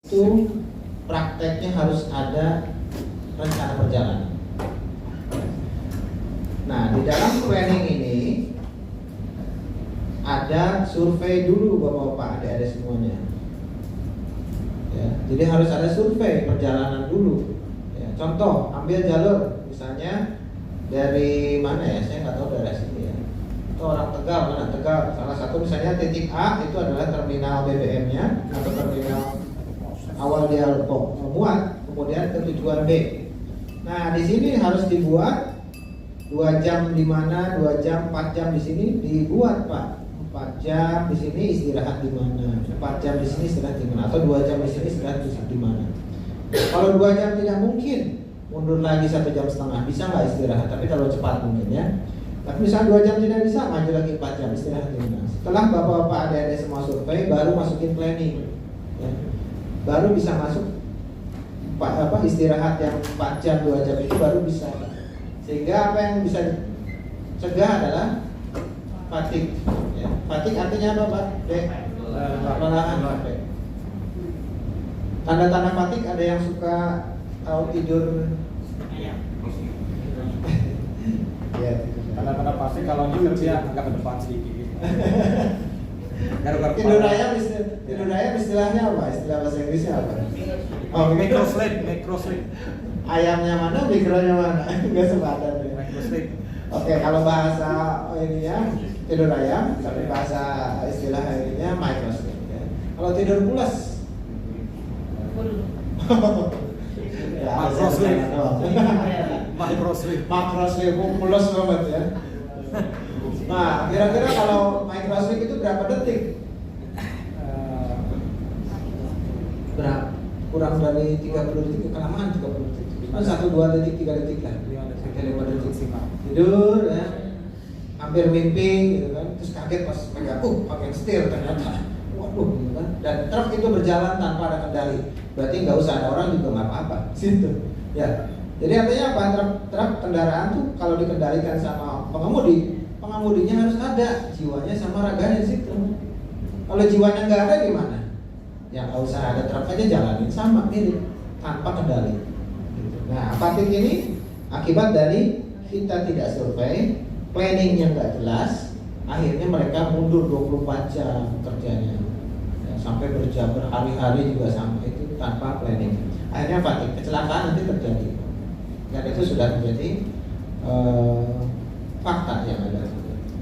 itu prakteknya harus ada rencana perjalanan. Nah, di dalam planning ini ada survei dulu Bapak-bapak, adik-adik semuanya. Ya, jadi harus ada survei perjalanan dulu. Ya, contoh, ambil jalur, misalnya dari mana ya? Saya nggak tahu daerah sini ya. Itu orang Tegal, mana Tegal? Salah satu misalnya titik A itu adalah terminal BBM-nya atau terminal awal dia memuat, kemudian ke tujuan B. Nah, di sini harus dibuat 2 jam di mana, 2 jam, 4 jam di sini dibuat, Pak. 4 jam di sini istirahat di mana, 4 jam di sini istirahat di mana, atau 2 jam di sini istirahat di mana. Kalau 2 jam tidak mungkin, mundur lagi 1,5 jam, bisa nggak istirahat? Tapi kalau cepat mungkin ya. Tapi misalnya 2 jam tidak bisa, maju lagi 4 jam istirahat di mana. Setelah bapak-bapak adik-adik semua survei, baru masukin planning. Ya. Baru bisa masuk istirahat yang 4 jam, 2 jam itu baru bisa. Sehingga apa yang bisa cegah adalah fatigue. Ya. Fatigue artinya apa, Pak? Kelelahan. Tanda-tanda fatigue ada yang suka tidur. Ya, tanda-tanda fatigue kalau tidur dia agak ke depan sedikit. Tidur ayam istilahnya apa? Istilah bahasa Inggrisnya apa? Oh, micro sleep. Ayamnya mana, mikronya mana? Enggak sepadan ya. Micro sleep. Oke, kalau bahasa ini ya tidur ayam, tapi bahasa istilah ininya micro sleep ya. Kalau tidur pulas ya, Macro sleep. Macro sleep pulas banget ya. Nah, kira-kira kalau micro sleep itu berapa detik? Berapa? Kurang dari 30 detik, kelamaan 30 detik. Cuma 1, 2 detik, 3 detik lah. 5 detik. Tidur ya. Hampir mimpi gitu kan. Terus kaget pas pegang, pakai setir ternyata. Waduh gitu kan. Dan truk itu berjalan tanpa ada kendali. Berarti nggak usah ada orang juga nggak apa-apa. Situ. Ya. Jadi artinya apa? Truk kendaraan tuh kalau dikendalikan sama pengemudinya harus ada jiwanya sama raganya di situ. Kalau jiwanya nggak ada gimana? Ya nggak usah ada truk aja jalanin sama ini tanpa kendali. Gitu. Nah, fatigue ini akibat dari kita tidak survei, planningnya nggak jelas, akhirnya mereka mundur 24 jam kerjanya, ya, sampai berhari-hari juga sama itu tanpa planning. Akhirnya fatigue, kecelakaan nanti terjadi, dan itu sudah menjadi fakta yang ada.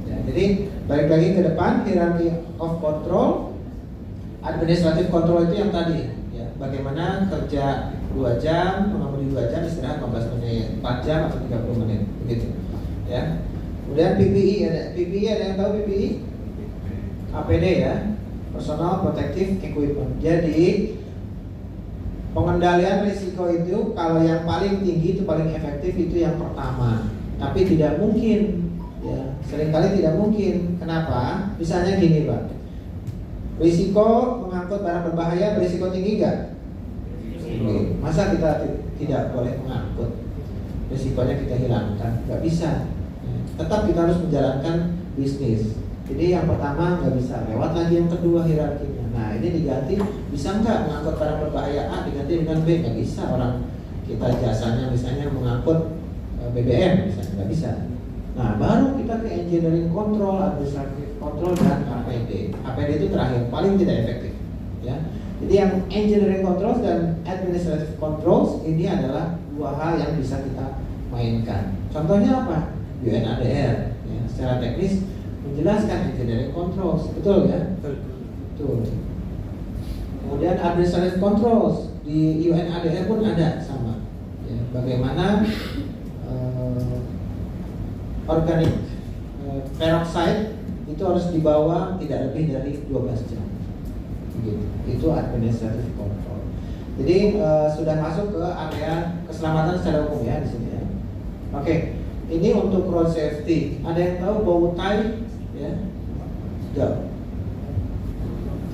Ya, jadi balik lagi ke depan, hierarchy of control, administrative control itu yang tadi, ya, bagaimana kerja 2 jam, mengemudi 2 jam, istirahat 15 menit, 4 jam atau 30 menit, begitu. Ya. Kemudian PPE ada yang tahu PPE? APD ya, Personal Protective Equipment. Jadi pengendalian risiko itu kalau yang paling tinggi itu paling efektif itu yang pertama, tapi tidak mungkin, ya, seringkali tidak mungkin. Kenapa? Misalnya gini, Pak, risiko mengangkut barang berbahaya berisiko tinggi nggak? Masa kita tidak boleh mengangkut? Risikonya kita hilangkan? Nggak bisa. Tetap kita harus menjalankan bisnis. Jadi yang pertama nggak bisa, lewat lagi yang kedua hierarkinya. Nah ini diganti, bisa nggak mengangkut barang berbahaya A diganti dengan B? Nggak bisa. Orang kita jasanya misalnya mengangkut BBM misalnya, nggak bisa. Nah baru kita ke engineering control, administrative control, dan APD. APD itu terakhir, paling tidak efektif. Ya. Jadi yang engineering controls dan administrative controls ini adalah 2 hal yang bisa kita mainkan. Contohnya apa? UNADR, ya, secara teknis menjelaskan engineering controls, betul ya? Betul. Kemudian administrative controls di UNADR pun ada sama. Ya, bagaimana organik peroxide itu harus dibawa tidak lebih dari 12 jam. Gitu. Itu administrative control. Jadi sudah masuk ke area keselamatan secara umum ya di sini ya. Oke, ini untuk road safety. Ada yang tahu bow tie ya? Enggak.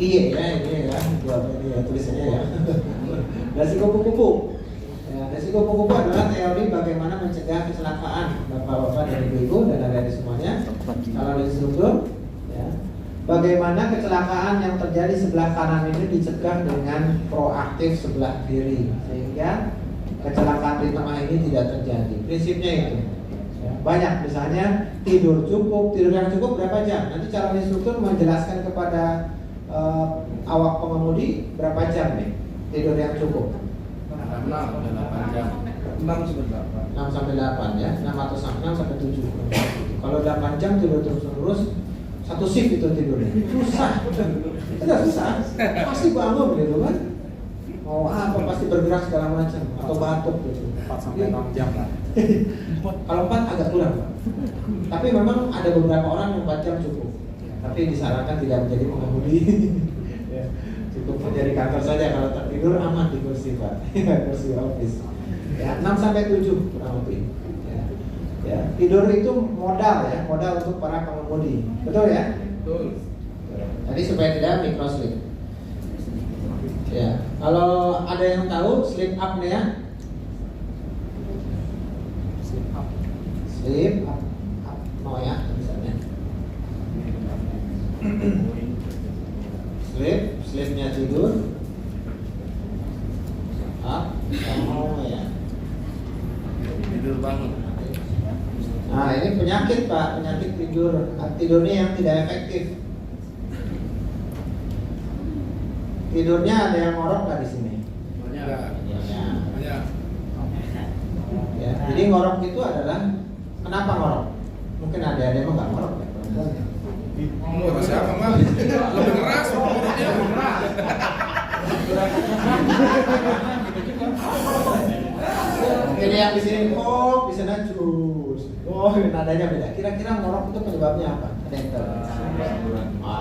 Iya ya ini ya, ini ya tulisannya ya. Resiko kupu-kupu. Ya, resiko kupu-kupu adalah teori bagaimana mencegah kecelakaan bapak-bapak dan ibu-ibu dan adik-adik semuanya. Kalau di struktur, ya. bagaimana kecelakaan yang terjadi sebelah kanan ini dicegah dengan proaktif sebelah kiri sehingga kecelakaan di tengah ini tidak terjadi. Prinsipnya itu. Ya, banyak misalnya tidur yang cukup berapa jam? Nanti calon instruktur menjelaskan kepada awak pengemudi berapa jam nih tidur yang cukup. 6 jam. 6 sampai 8 ya, 6 atau 6 sampai 7. Kalau 8 jam tidur terus-menerus satu shift itu tidurnya. Susah. Tidak susah. Pasti bangun gitu kan. Mau apa pasti bergerak segala macam atau batuk gitu. 4 sampai 6 jam lah. Kalau 4 agak kurang. Tapi memang ada beberapa orang yang 4 jam cukup. Tapi disarankan tidak menjadi pengemudi. Ya, cukup menjadi kantor saja kalau tertidur aman di kursi Pak. Kursi office. Ya, 6 sampai 7 kurang lebih. Ya, tidur itu modal ya, modal untuk para pengemudi. Betul ya? Betul. Jadi supaya tidak microslip. Ya, kalau ada yang tahu sleep apnea? Sleep apnea misalnya. Sleepnya tidur. Apnea. Tidur bangun. Nah ini penyakit Pak, penyakit tidurnya yang tidak efektif. Tidurnya ada yang ngorok nggak di sini? Banyak. Ya, jadi ngorok itu adalah kenapa ngorok? Mungkin ada yang nggak ngorok ya. Ngorok siapa mah? Lebih keras, ngoroknya lebih keras. Ini yang di sini kok, di sana cus. Oh, nadanya beda. Kira-kira ngorok itu penyebabnya apa? Ada yang tahu?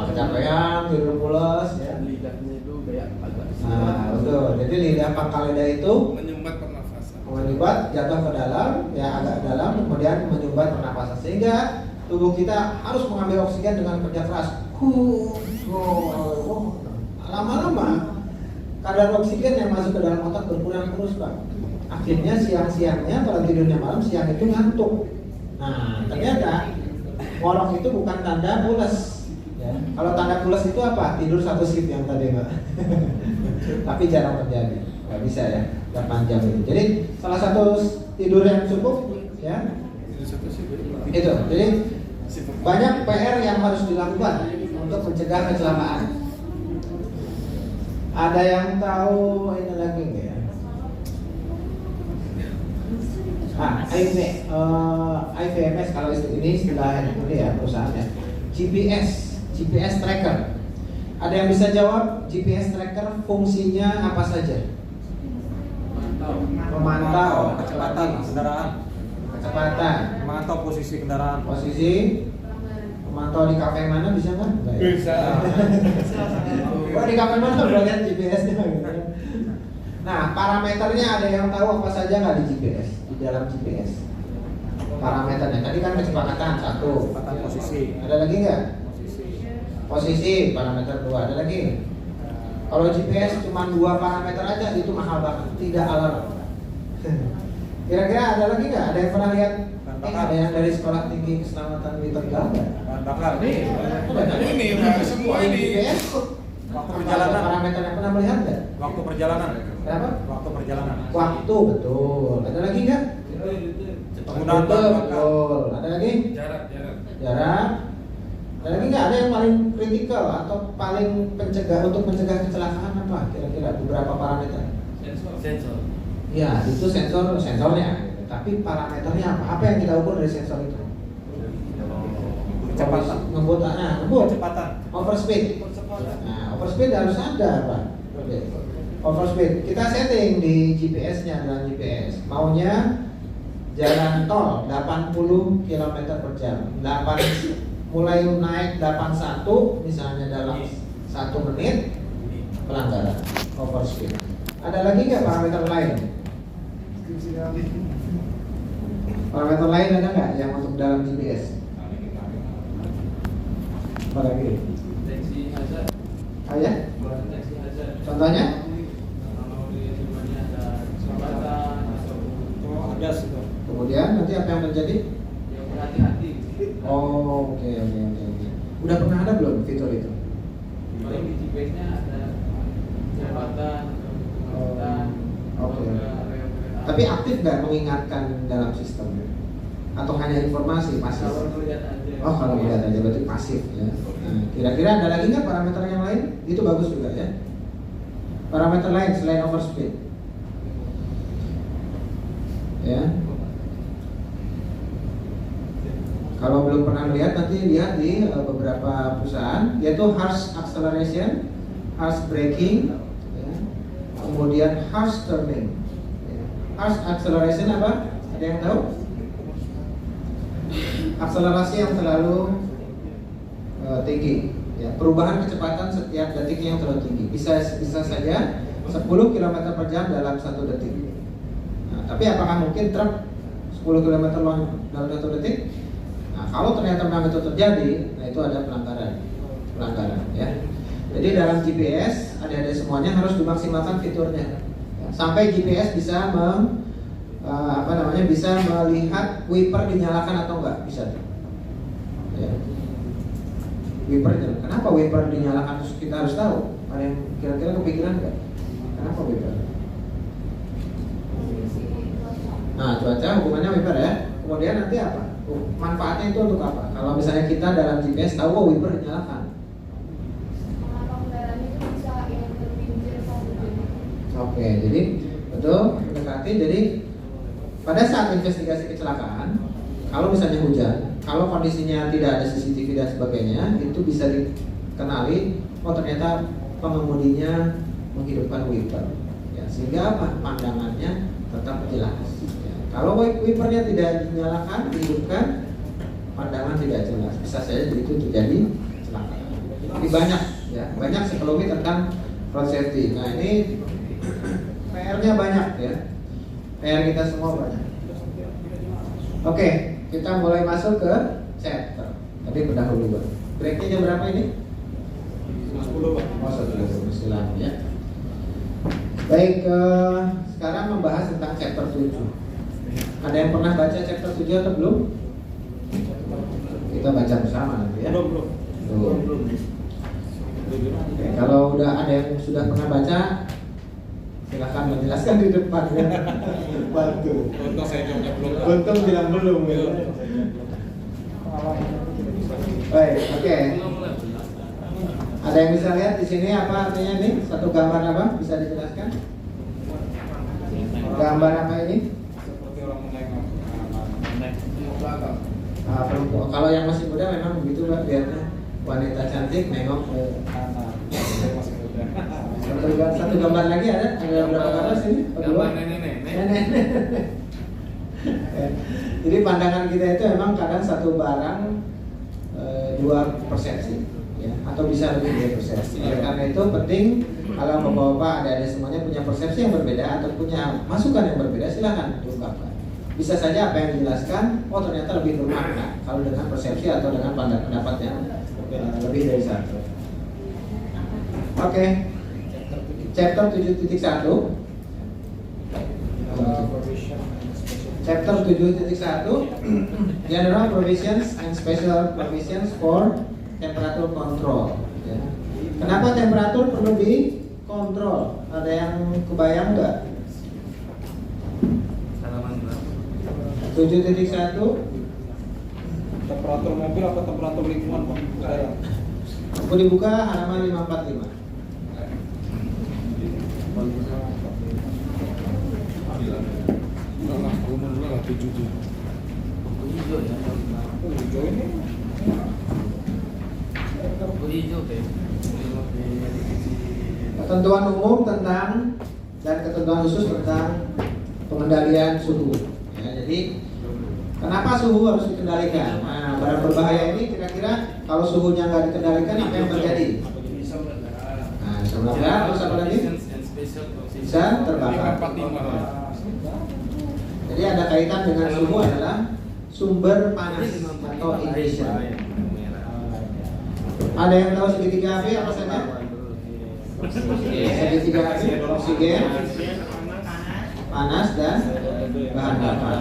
Kecapean, tidur pulas, ya. Lidahnya itu kayak agak. Nah, betul. Jadi lidah pangkal lidah itu Menyumbat pernafasan. menyumbat jatuh ke dalam, ya agak dalam, kemudian menyumbat pernapasan sehingga tubuh kita harus mengambil oksigen dengan kerja keras. Lama-lama kadar oksigen yang masuk ke dalam otak berkurang terus Pak. Akhirnya siang-siangnya kalau tidurnya malam, siang itu ngantuk. Nah ternyata ngorok itu bukan tanda pules. Ya. Kalau tanda pules itu apa? Tidur satu shift yang tadi Pak. Tapi jarang terjadi. Gak bisa ya, 8 jam itu. Jadi salah satu tidur yang cukup ya itu. Jadi banyak PR yang harus dilakukan untuk mencegah kecelakaan. Ada yang tahu ini lagi nggak ya? IVMS kalau ini istilah ini ya perusahaannya. GPS tracker. Ada yang bisa jawab GPS tracker fungsinya apa saja? Memantau kecepatan kendaraan. Memantau posisi kendaraan. Memantau di kafe mana bisa nggak? Bisa. Oh di kafe mana udah lihat GPS-nya gitu. Nah parameternya ada yang tahu apa saja nggak di GPS? Di dalam GPS parameternya tadi kan kecepatan 1. Kecepatan posisi. Ada lagi nggak? Posisi parameter 2. Ada lagi? Kalau GPS cuma 2 parameter aja itu mahal banget, tidak alarm. Kira-kira ada lagi nggak? Ada yang pernah lihat? Ada yang dari sekolah tinggi keselamatan di Tegal nggak? Bahan bakar. Ini semua ini. GPS. Waktu perjalanan. Parameter yang pernah melihat nggak? Waktu perjalanan. Kenapa? Waktu perjalanan. Waktu betul. Ada lagi nggak? Penggunaan bahan bakar. Betul. Ada lagi? Jarak. Jarak. Ada lagi nggak? Ada yang paling kritikal atau paling untuk mencegah kecelakaan apa? Kira-kira beberapa parameter. Sensor. Ya, itu sensornya. Tapi parameternya apa? Apa yang kita ukur dari sensor itu? Kecepatan. Ngebut. Kecepatan. Overspeed. Nah, overspeed harus ada, Pak. Overspeed. Kita setting di GPS-nya dalam GPS. Maunya jalan tol 80 km per jam. Mulai naik 81 misalnya dalam 1 menit pelanggaran overspeed. Ada lagi nggak parameter lain? Parameter lain ada nggak yang untuk dalam GPS? Apa lagi? Deteksi hazard. Ya? Deteksi hazard. Contohnya? Kalau di depannya ada jembatan atau Gas itu. Kemudian nanti apa yang terjadi? yang berhati-hati. Oh, oke. Udah pernah ada belum fitur itu? Paling di GPS-nya ada jabatan, jabatan, Oke. Tapi aktif nggak mengingatkan dalam sistem? Atau hanya informasi pasif? Kalau melihat aja. Oh, kalau melihat aja berarti pasif ya. Nah, kira-kira ada lagi nggak parameter yang lain? Itu bagus juga ya. Parameter lain selain overspeed. Ya. Kalau belum pernah lihat nanti lihat di beberapa perusahaan, yaitu harsh acceleration, harsh braking, ya. Kemudian harsh turning. Ya. Harsh acceleration apa? Ada yang tahu? Akselerasi yang terlalu tinggi, ya. Perubahan kecepatan setiap detiknya yang terlalu tinggi. Bisa saja 10 km per jam dalam 1 detik. Nah, tapi apakah mungkin truk 10 km dalam 1 detik? Nah, kalau ternyata memang itu terjadi, nah itu ada pelanggaran, ya. Jadi dalam GPS ada semuanya harus dimaksimalkan fiturnya, ya. Sampai GPS bisa bisa melihat wiper dinyalakan atau enggak, bisa. Ya. Wiper, kenapa wiper dinyalakan terus kita harus tahu? Ada yang kira-kira kepikiran enggak? Kenapa wiper? Nah, cuaca hubungannya wiper ya. Kemudian nanti apa? Manfaatnya itu untuk apa? Kalau misalnya kita dalam GPS tahu oh, wiper dinyalakan. Oke, jadi betul mendekati. Jadi pada saat investigasi kecelakaan, kalau misalnya hujan, kalau kondisinya tidak ada CCTV dan sebagainya, itu bisa dikenali. Oh ternyata pengemudinya menghidupkan wiper, ya, sehingga apa? Pandangannya tetap jelas. Kalau wipernya tidak dinyalakan, dihidupkan, pandangan tidak jelas. Bisa saja itu terjadi kecelakaan. Jadi banyak, ya, banyak psikologi tentang road safety. Nah ini PR-nya banyak, ya. PR kita semua banyak. Oke, kita mulai masuk ke chapter. Tapi pendahuluan. Breaknya jam berapa ini? 10 Pak. Oh, 10 silam, ya. Baik, sekarang membahas tentang chapter 7. Ada yang pernah baca chapter 7 atau belum? Kita baca bersama nanti ya. Belum. Oke, kalau udah ada yang sudah pernah baca, silakan menjelaskan di depan ya. Bantu. Untung saya jawabnya belum. Untung bilang belum ya. Baik, oke. Ada yang bisa lihat di sini apa artinya nih? Satu gambar apa? Bisa dijelaskan? Gambar apa ini? Seperti orang menengok. Nah, kalau yang masih muda memang begitu Pak, lihatnya wanita cantik nengok ke kanan. Satu gambar lagi ada berapa gambar sini? Gambar nenek. Ya. Jadi pandangan kita itu memang kadang satu barang dua persepsi, ya, atau bisa lebih dari persepsi. Oleh karena itu penting kalau bapak-bapak ada semuanya punya persepsi yang berbeda atau punya masukan yang berbeda, silakan diungkapkan. Bisa saja apa yang dijelaskan, oh ternyata lebih bermakna kalau dengan persepsi atau dengan pendapat yang lebih dari satu. Oke. Chapter 7.1. Chapter 7.1 General Provisions and Special Provisions for Temperature Control, ya. Kenapa temperatur perlu dikontrol? Ada yang kebayang nggak? 7.1 Temperatur mobil apa temperatur lingkungan Pak? Saya. Aku dibuka halaman 545. Enggak lah, umur dulu lah 7 tuh. Hijau ini. Ketentuan umum tentang dan ketentuan khusus tentang pengendalian suhu. Ya, jadi kenapa suhu harus dikendalikan? Nah, barang berbahaya ini kira-kira kalau suhunya nggak dikendalikan apa yang terjadi? Nah, bisa meledak, terus apa lagi? Bisa terbakar. Jadi ada kaitan dengan suhu adalah sumber panas atau ignition. Ada yang tahu segitiga api apa saja? Segitiga api, oksigen, panas dan bahan bakar.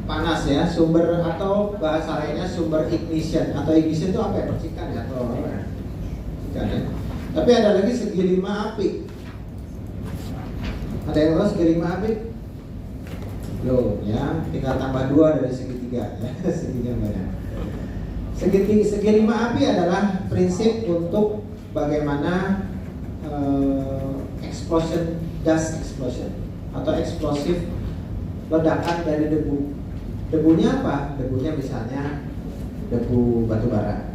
panas ya, sumber atau bahasa lainnya sumber ignition. Atau ignition itu apa ya? Percikan ya atau apa ya? Percikan ya. Tapi ada lagi segi 5 api. Ada yang tahu segi 5 api? Belum ya, tinggal tambah 2 dari segi 3 ya. Seginya banyak. Segi 5 api adalah prinsip untuk bagaimana explosion, gas explosion atau eksplosif ledakan dari debu. Debunya apa? Debunya misalnya debu batu bara.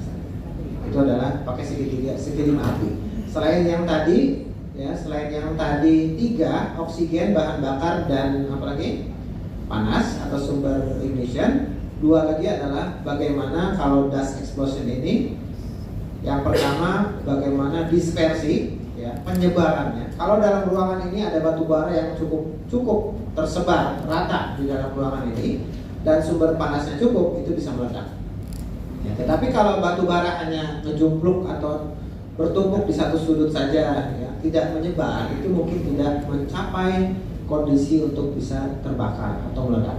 Itu adalah pakai segi 5 api. Selain yang tadi, ya, selain yang tadi 3, oksigen, bahan bakar dan apa lagi? Panas atau sumber ignition. 2 lagi adalah bagaimana kalau dust explosion ini. Yang pertama, bagaimana dispersi, ya, penyebarannya. Kalau dalam ruangan ini ada batu bara yang cukup tersebar rata di dalam ruangan ini dan sumber panasnya cukup, itu bisa meledak. Ya, tetapi kalau batu bara hanya ngejumpluk atau bertumpuk di satu sudut saja, ya, tidak menyebar, itu mungkin tidak mencapai kondisi untuk bisa terbakar atau meledak.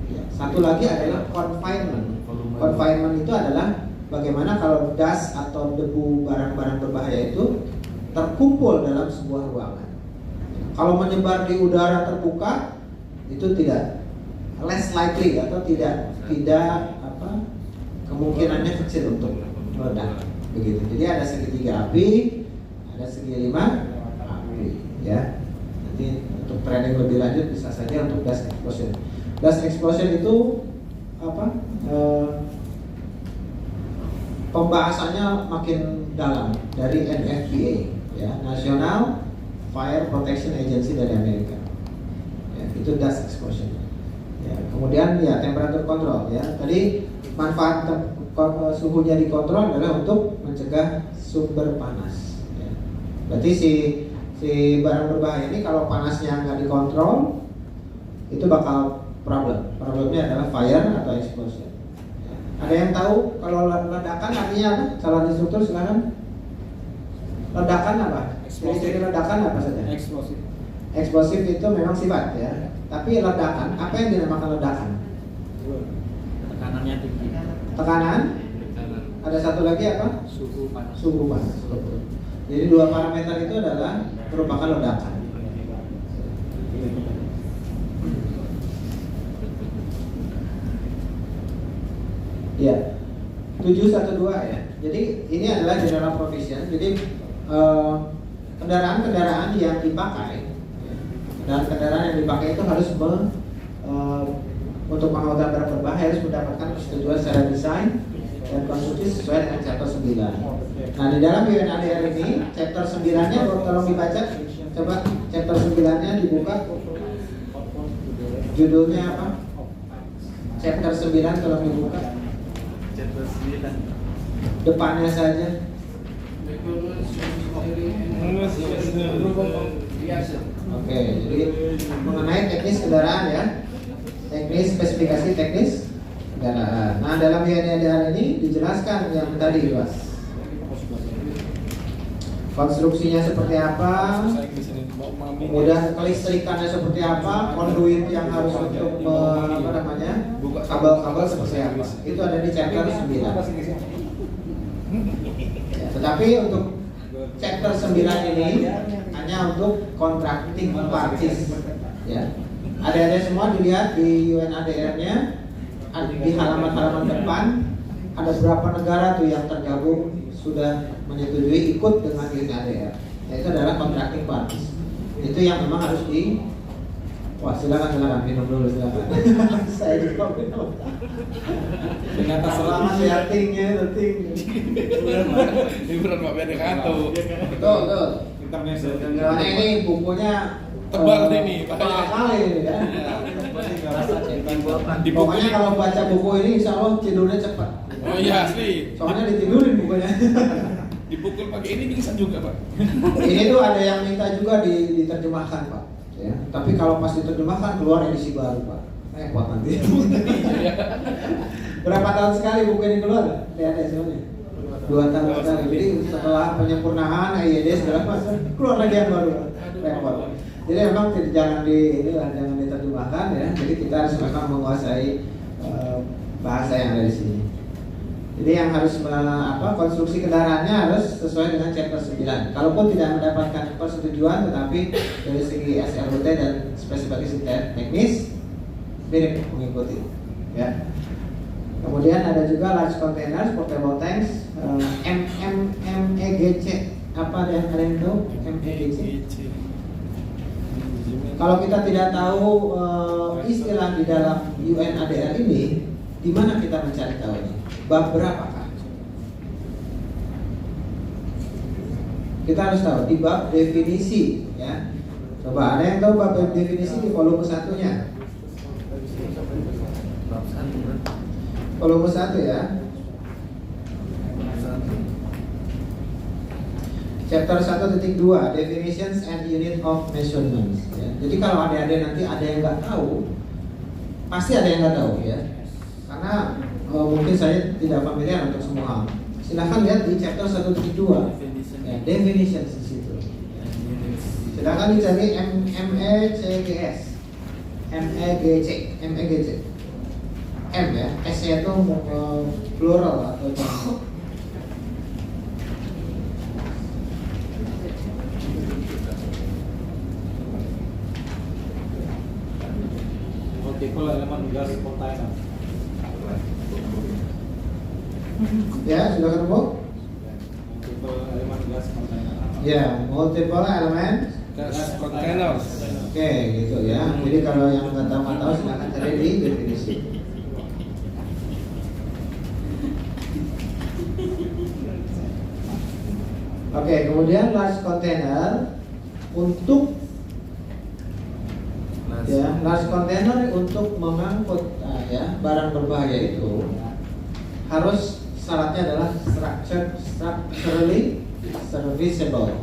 Ya. Satu lagi adalah confinement. Confinement itu adalah bagaimana kalau dust atau debu barang-barang berbahaya itu terkumpul dalam sebuah ruangan. Kalau menyebar di udara terbuka itu tidak, less likely atau tidak kemungkinannya kecil untuk meledak. Begitu. Jadi ada segitiga api, ada segi 5 api, ya. Nanti untuk training lebih lanjut bisa saja untuk dust explosion. Dust explosion itu pembahasannya makin dalam dari NFPA, ya, National Fire Protection Agency dari Amerika. Ya, itu dust explosion. Ya, kemudian ya temperature control, ya. Tadi manfaat suhunya dikontrol adalah untuk mencegah sumber panas. Ya. Berarti si barang berbahaya ini kalau panasnya nggak dikontrol itu bakal problem. Problemnya adalah fire atau explosion. Ya. Ada yang tahu kalau ledakan artinya apa? Calon instruktur silakan. Ledakan apa? Ciri-ciri ledakan apa saja? Eksplosif. Eksplosif itu memang sifat, ya. Tapi ledakan, apa yang dinamakan ledakan? Tekanannya tinggi. Tekanan. Ada satu lagi apa? Suhu panas. Suhu panas. Jadi 2 parameter itu adalah merupakan ledakan. Ya, 712 ya. Jadi ini adalah general provision. Jadi kendaraan-kendaraan yang dipakai, kendaraan yang dipakai itu harus untuk pengangkutan barang berbahaya harus mendapatkan persetujuan secara desain dan konstruksi sesuai dengan chapter 9. Nah, di dalam UNADR ini chapter 9-nya tolong dibaca. Coba chapter 9-nya dibuka. Judulnya apa? Chapter 9 tolong dibuka. Chapter 9. Depannya saja. Oke, jadi mengenai teknis kendaraan, ya. Teknis, spesifikasi teknis kendaraan. Nah, dalam UNADR ini dijelaskan yang tadi, Pak. Konstruksinya seperti apa, kemudian kelistrikannya seperti apa, konduit yang harus untuk kabel-kabel seperti apa. Itu ada di chapter 9. Ya, tetapi untuk chapter 9 ini hanya untuk contracting parties, ya. Ada semua dilihat di UNADR-nya, di halaman-halaman depan ada berapa negara tuh yang tergabung sudah menyetujui ikut dengan UNADR. Itu adalah contracting parties. Itu yang memang harus silakan minum dulu silakan. Saya juga minum. Dengan tas Selamat ya tingnya. Liburan Pak Biar kantor. Betul. internasional. Karena ini bukunya Tebal ini, Pak. tebal kali ya. Di Pokoknya buku kalau baca buku ini insya Allah tidurnya cepat. Oh iya asli. Soalnya ditidurin bukunya. Dipukul pakai ini pingsan juga, Pak. Ini tuh ada yang minta juga diterjemahkan, Pak. Ya. Tapi kalau pas diterjemahkan keluar edisi baru, Pak. Repot nanti. Berapa tahun sekali buku ini keluar? Lihat semuanya. 2 tahun sekali. Jadi setelah penyempurnaan IED segala macam keluar lagi yang baru. Repot. Jadi memang jangan diterjemahkan ya. Jadi kita harus memang menguasai bahasa yang ada di sini. Jadi yang harus konstruksi kendaraannya harus sesuai dengan chapter 9. Kalaupun tidak mendapatkan persetujuan, tetapi dari segi SLUT dan spesifikasi teknis mirip mengikuti. Ya. Kemudian ada juga large containers, portable tanks, MEGC. Apa ada yang tahu MEGC? Kalau kita tidak tahu istilah di dalam UNADR ini, di mana kita mencari tahu ini? Bab berapakah? Kita harus tahu di bab definisi, ya. Coba ada yang tahu bab definisi di volume 1-nya? Volume 1 ya. Chapter 1.2 Definitions and Unit of Measurements, ya. Jadi kalau adik-adik nanti ada yang nggak tahu, pasti ada yang nggak tahu ya. Karena mungkin saya tidak familiar untuk semua hal. Silahkan lihat di chapter 1.2 ya, definitions di situ. Silahkan dicari MECGS, MEGC, M ya, S-nya itu plural atau jumlah. Multiple element gas container. Ya, sudah ketemu? Multiple element gas container. Ya, multiple element Gas containers. Oke, gitu ya. Jadi kalau yang nggak tahu silahkan cari di definisi. Oke, kemudian large container untuk large container untuk mengangkut barang berbahaya itu harus syaratnya adalah structurally serviceable.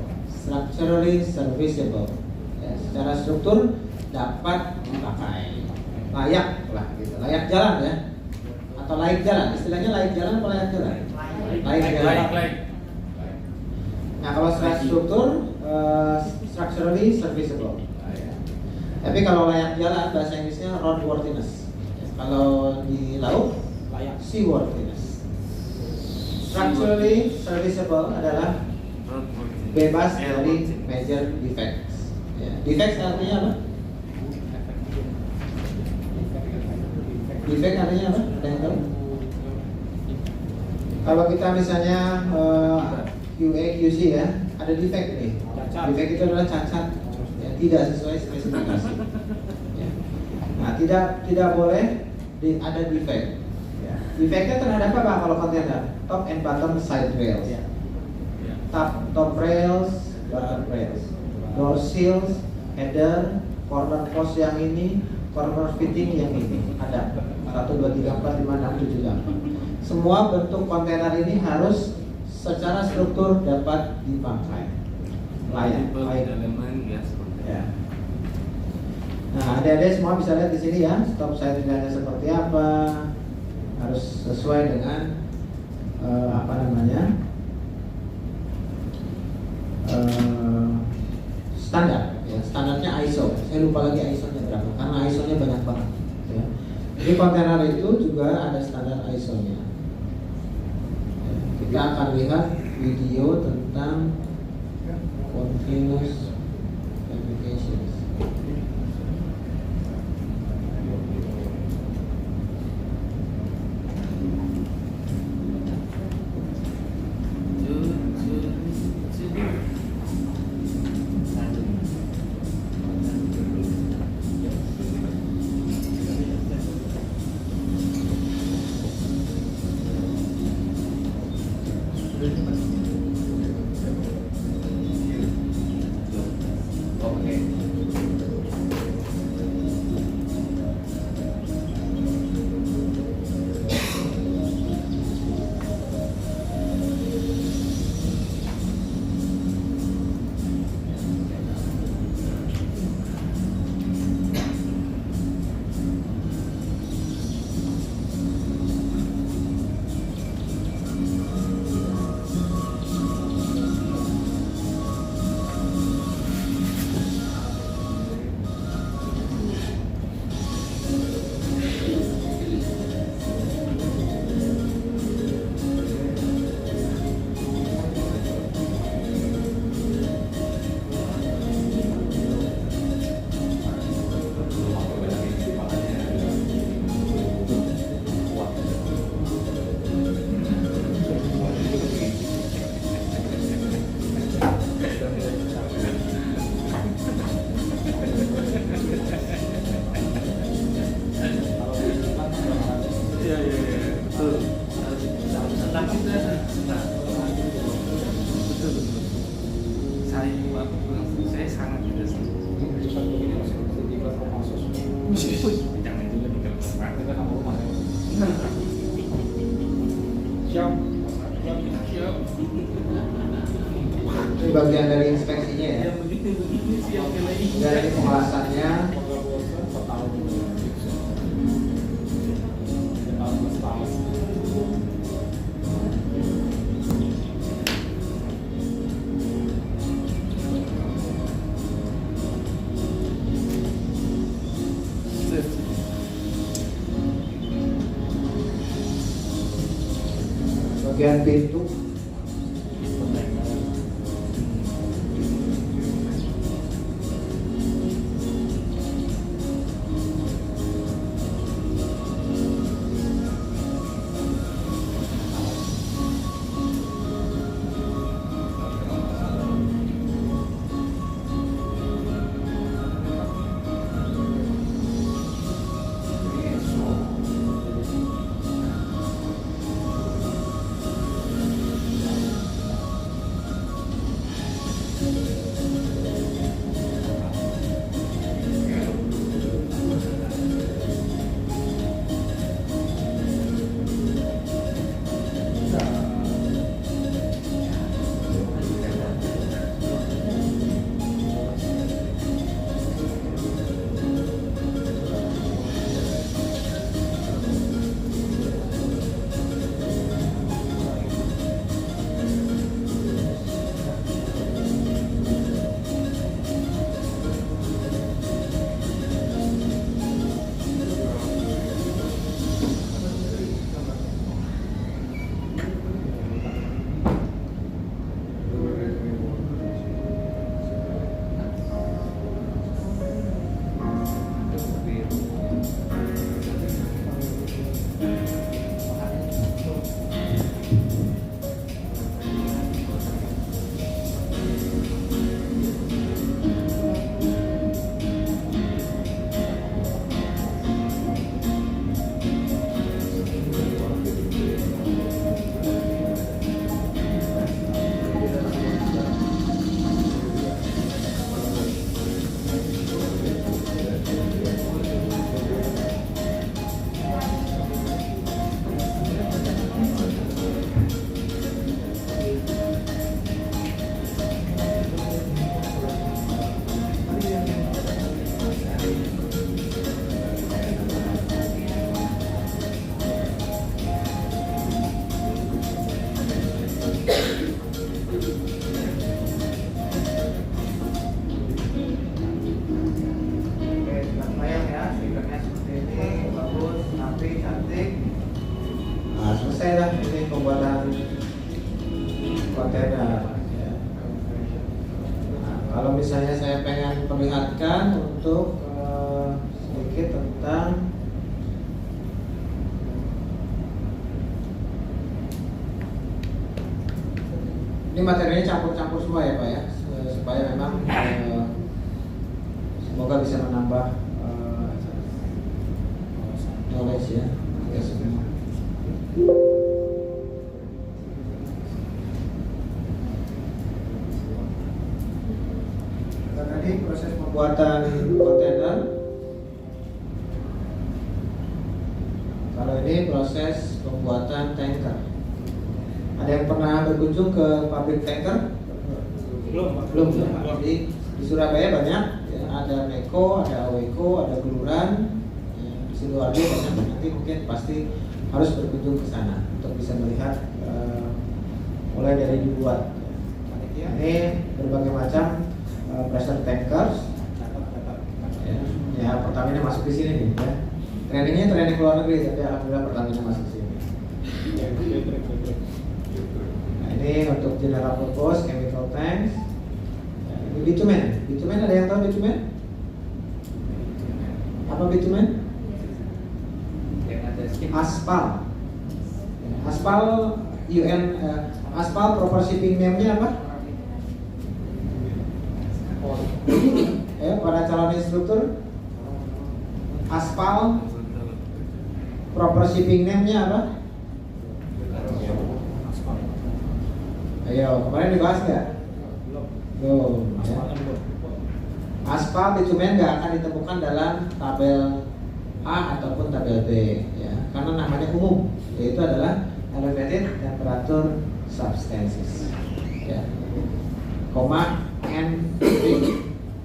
Ya, secara struktur dapat dipakai, layak lah gitu, layak jalan ya, atau layak jalan, istilahnya layak jalan atau layak jalan? Layak jalan. Nah kalau secara struktur structurally serviceable. Tapi kalau layak jalan bahasa Inggrisnya roadworthiness. Kalau di laut Layak. seaworthiness. Structurally serviceable adalah bebas dari major defects. Ya. Defects artinya apa? Defect artinya apa? Ada yang tahu? Kalau kita misalnya QA QC ya, ada defect nih. Cacat. Defect itu adalah cacat, ya, tidak sesuai spesifikasi. Ya. Nah, tidak boleh ada defect. Ya. Defectnya terhadap apa kalau kontainer? Top and bottom side rails. Ya. Top rails, bottom rails, door seals, header, corner post yang ini, corner fitting yang ini ada 1, 2, 3, 4, 5, 6, 7, 8. Semua bentuk kontainer ini harus secara struktur dapat dipakai, layak. Ya. Nah, adik-adik semua bisa lihat di sini ya, stop side railnya seperti apa, harus sesuai dengan standar ya, standarnya ISO. Saya lupa lagi ISO-nya berapa karena ISO-nya banyak banget ya. Jadi kontainer itu juga ada standar ISO-nya ya, kita akan lihat video tentang continuous applications. Saya sangat tidak setuju. Jurusan begini masih di kelas Kopassus. Jangan juga di kelas. Itu kan nama rumah ya. Siap. Siap. Ini bagian dari inspeksinya ya. Ya begitu siap lagi. Dari pengelasannya. Program bosan setahun. Setahun. Bagian pintu. Selesai lah ini pembuatan kontainer ya. Nah, kalau misalnya saya pengen perlihatkan untuk sedikit tentang ini materinya campur-campur semua ya Pak ya, supaya memang semoga bisa menambah knowledge ya semua. Tadi proses pembuatan kontainer. Kalau ini proses pembuatan tanker. Ada yang pernah berkunjung ke pabrik tanker? Belum. Jadi di Surabaya banyak. Ya, ada Meko, ada Aweko, ada Geluran. Ya, di Sidoarjo banyak. Nanti mungkin pasti harus berkunjung ke sana untuk bisa melihat mulai dari dibuat. Ini berbagai macam pressure tankers. Ya, Pertamina masuk di sini nih ya. Trainingnya training luar negeri, tapi alhamdulillah Pertamina masuk di sini. Nah, ini untuk general purpose chemical tanks. Ini bitumen. Bitumen ada yang tahu bitumen? Apa bitumen? Aspal. Aspal aspal proper shipping name-nya apa? Ya, para calon instruktur. Aspal proper shipping name-nya apa? Ayo, kemarin dibahas nggak? Belum. Ya. Aspalnya belum. Aspal bitumen nggak akan ditemukan dalam tabel A ataupun tabel B, ya, karena namanya umum, yaitu adalah elevated temperature substances, ya, koma N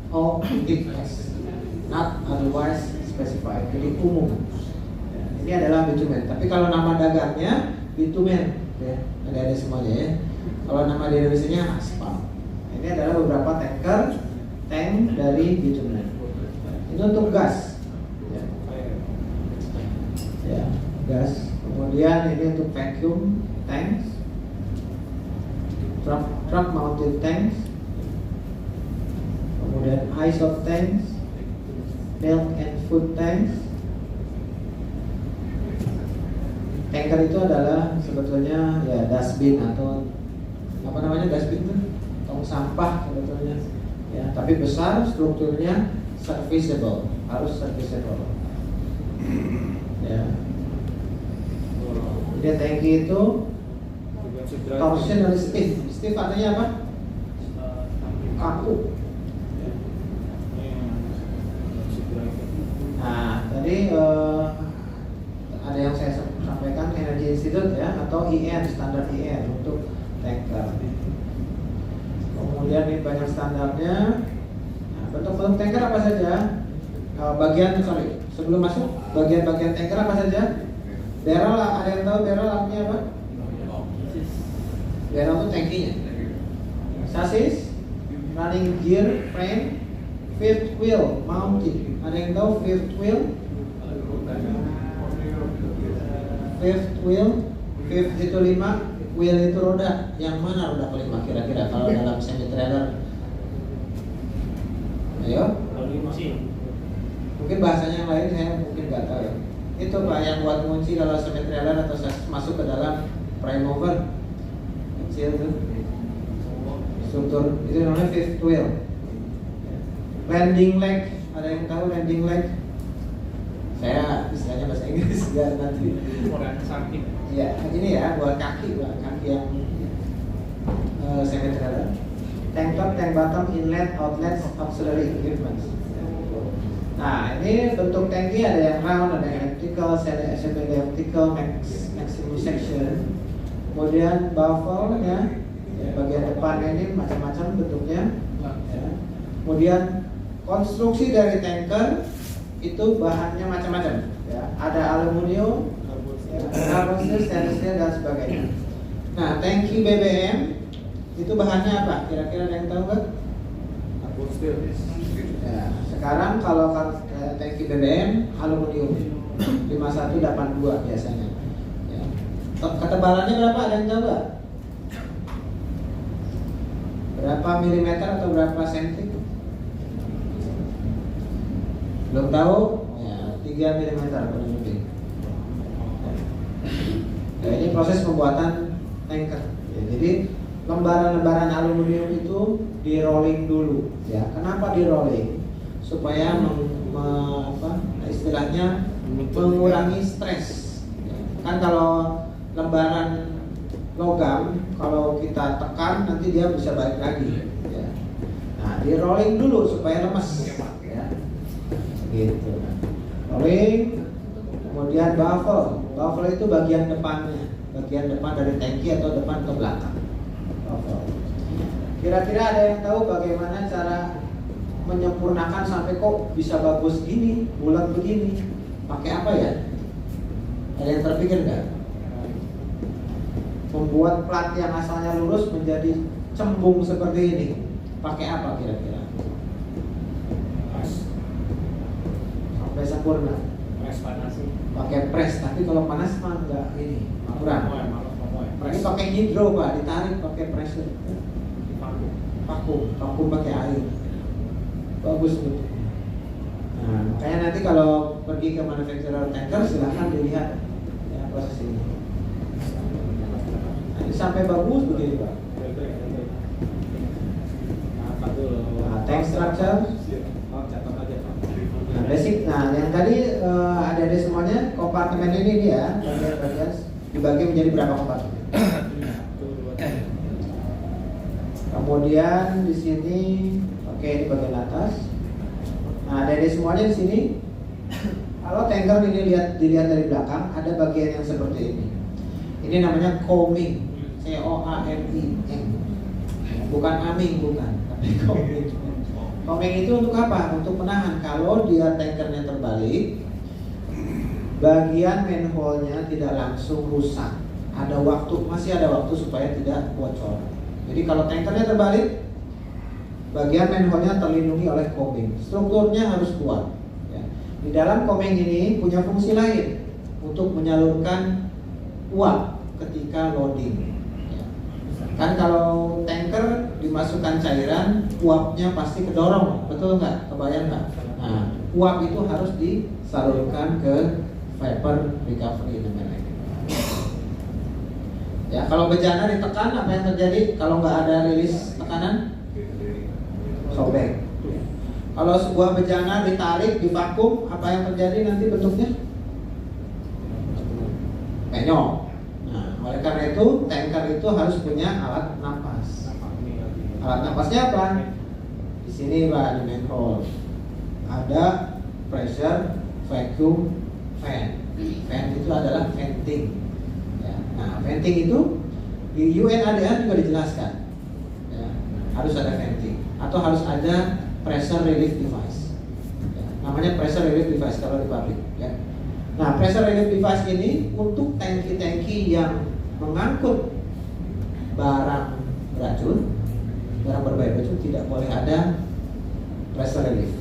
O S, not otherwise specified, jadi umum. Ya, ini adalah bitumen. Tapi kalau nama dagarnya bitumen, ya, ada semuanya ya. Kalau nama derivasinya aspal. Ini adalah beberapa tank dari bitumen. Ini untuk gas, ya, gas. Kemudian ini untuk vacuum tanks, truck mounted tanks, kemudian ice-hot tanks, milk and food tanks. Tanker itu adalah sebetulnya ya dustbin atau apa namanya, dustbin itu tong sampah sebetulnya, ya, tapi besar, strukturnya serviceable, harus serviceable, ya. Jadi tangki itu torsion dari stiff. Stiff artinya apa? Kaku. Nah, tadi ada yang saya sampaikan Energy Institute, ya, atau IN, standar IN untuk tanker. Kemudian ini banyak standarnya. Nah, bentuk-bentuk tanker apa saja? Sebelum masuk bagian-bagian tanker apa saja? Barrel, ada yang tahu barrel artinya apa? Barrel itu tankinya. Chassis, running gear, frame, fifth wheel, mounting. Ada yang tahu fifth wheel? Fifth wheel, fifth itu 5, wheel itu roda. Yang mana roda kelima kira-kira kalau dalam semi trailer? Ayo. Mungkin bahasanya yang lain saya mungkin nggak tahu ya. Itu Pak yang buat kunci kalau semi trailer atau masuk ke dalam prime mover kecil tuh. Struktur itu namanya fifth wheel. Landing leg, ada yang tahu landing leg? Saya istilahnya bahasa Inggris ya nanti. Ya, ini ya buat kaki yang semi trailer. Tank top, tank bottom, inlet, outlet, auxiliary equipment. Nah, ini bentuk tangki ada yang round, ada yang elliptical, semi-elliptical, maximum section. Kemudian baffle, ya, bagian depan ini macam-macam bentuknya. Ya. Kemudian konstruksi dari tanker itu bahannya macam-macam. Ya. Ada aluminium, carbon steel, stainless steel dan sebagainya. Nah, tangki BBM itu bahannya apa? Kira-kira ada yang tahu nggak? Carbon steel. Ya, sekarang kalau tangki BBM aluminium 5182 biasanya. Ya. Ketebalannya berapa? Ada yang tahu nggak? Berapa milimeter atau berapa senti? Belum tahu? Ya, 3 milimeter kurang lebih. Ya, ini proses pembuatan tanker. Ya, jadi lembaran-lembaran aluminium itu di rolling dulu. Ya, kenapa di rolling? Supaya istilahnya mengurangi stres. Ya, kan kalau lembaran logam kalau kita tekan nanti dia bisa balik lagi. Ya. Nah, di rolling dulu supaya lemes. Ya. Gitu. Rolling, kemudian baffle. Baffle itu bagian depannya, bagian depan dari tangki atau depan ke belakang. Baffle. Kira-kira ada yang tahu bagaimana cara menyempurnakan sampai kok bisa bagus gini, bulat begini? Pakai apa ya? Ada yang terpikir nggak? Membuat plat yang asalnya lurus menjadi cembung seperti ini. Pakai apa kira-kira? Sampai sempurna. Press panas sih. Pakai press, tapi kalau panas mah nggak ini, kurang. Ini pakai hidro Pak, ditarik pakai pressure. Vakum pakai air. Bagus betul. Nah, makanya nanti kalau pergi ke manufacturer tanker silahkan dilihat ya, proses ini. Nah, ini sampai bagus begini Pak. Nah, tank structure. Catat aja Pak. Nah, basic. Nah, yang tadi ada semuanya kompartemen ini ya, bagian-bagian dibagi menjadi berapa kompartemen? Kemudian Kemudian di sini, oke, ini bagian atas. Nah, dari semuanya di sini, kalau tanker ini dilihat dari belakang, ada bagian yang seperti ini. Ini namanya coaming, C-O-A-M-I-N. Bukan aming, bukan, tapi coaming. Coaming itu untuk apa? Untuk menahan kalau dia tankernya terbalik, bagian manhole-nya tidak langsung rusak. Masih ada waktu supaya tidak bocor. Jadi kalau tankernya terbalik, bagian manhole-nya terlindungi oleh coaming. Strukturnya harus kuat. Ya. Di dalam coaming ini punya fungsi lain untuk menyalurkan uap ketika loading. Ya. Kan kalau tanker dimasukkan cairan, uapnya pasti kedorong, betul nggak? Kebayang nggak? Nah, uap itu harus disalurkan ke vapor recovery namanya. Ya, kalau bejana ditekan, apa yang terjadi? Kalau nggak ada rilis tekanan, sobek. Kalau sebuah bejana ditarik, divakum, apa yang terjadi nanti bentuknya? Penyok. Nah, oleh karena itu, tanker itu harus punya alat napas. Alat napasnya apa? Di sini Pak, di manhole ada pressure vacuum fan. Fan itu adalah venting. Ya. Nah, venting itu di UNADA juga dijelaskan. Ya, harus ada venting atau harus ada pressure relief device. Ya, namanya pressure relief device kalau di pabrik. Ya. Nah, pressure relief device ini untuk tangki-tangki yang mengangkut barang beracun, barang berbahaya beracun tidak boleh ada pressure relief.